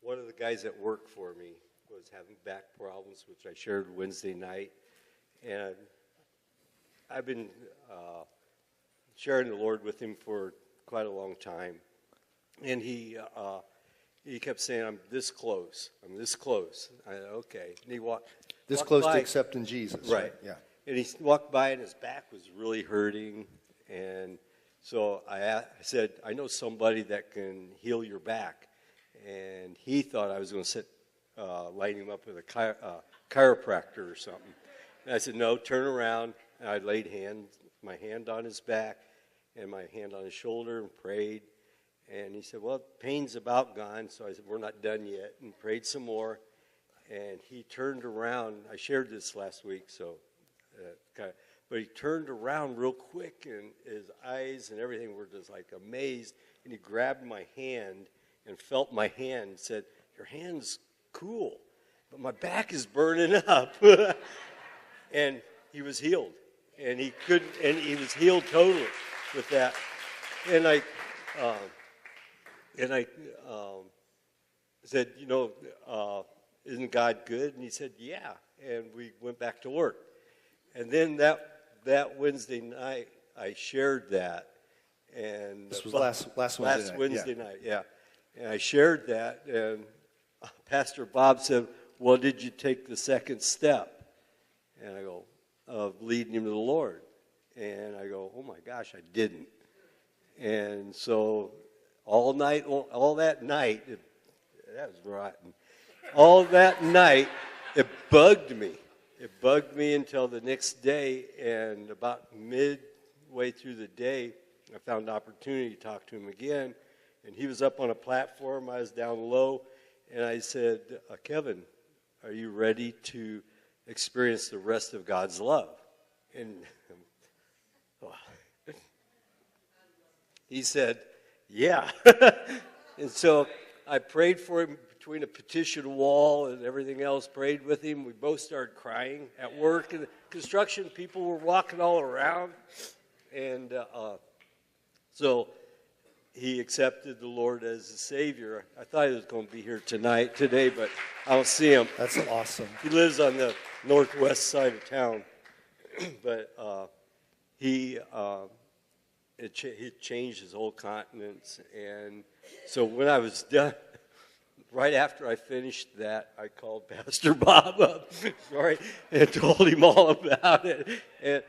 one of the guys that worked for me was having back problems, which I shared Wednesday night. And I've been sharing the Lord with him for quite a long time. And he kept saying, I'm this close. I'm this close. I said, okay. And he walked close by, to accepting Jesus. Right. Yeah. And he walked by and his back was really hurting. And so I said, I know somebody that can heal your back. And he thought I was going to line him up with a chiropractor or something. And I said, no, turn around. And I laid my hand on his back and my hand on his shoulder and prayed. And he said, well, pain's about gone. So I said, we're not done yet. And prayed some more. And he turned around. I shared this last week, but he turned around real quick, and his eyes and everything were just like amazed. And he grabbed my hand and felt my hand and said, your hand's cool, but my back is burning up. And he was healed. And he was healed totally with that. And I said, isn't God good? And he said, yeah. And we went back to work. And then that Wednesday night, I shared that. And this was last Wednesday night, yeah. And I shared that, and Pastor Bob said, well, did you take the second step? And I go, of leading him to the Lord. And I go, oh my gosh, I didn't. And so all that night, that was rotten. All that night, it bugged me. It bugged me until the next day, and about midway through the day, I found an opportunity to talk to him again, and he was up on a platform. I was down low, and I said, Kevin, are you ready to experience the rest of God's love? And he said, yeah. And so I prayed for him between a petition wall and everything else, prayed with him. We both started crying at work. And construction, people were walking all around. And so he accepted the Lord as a Savior. I thought he was going to be here today, but I don't see him. That's awesome. He lives on the northwest side of town. But he changed his whole countenance. And so when I was done, right after I finished that, I called Pastor Bob up, and told him all about it. And,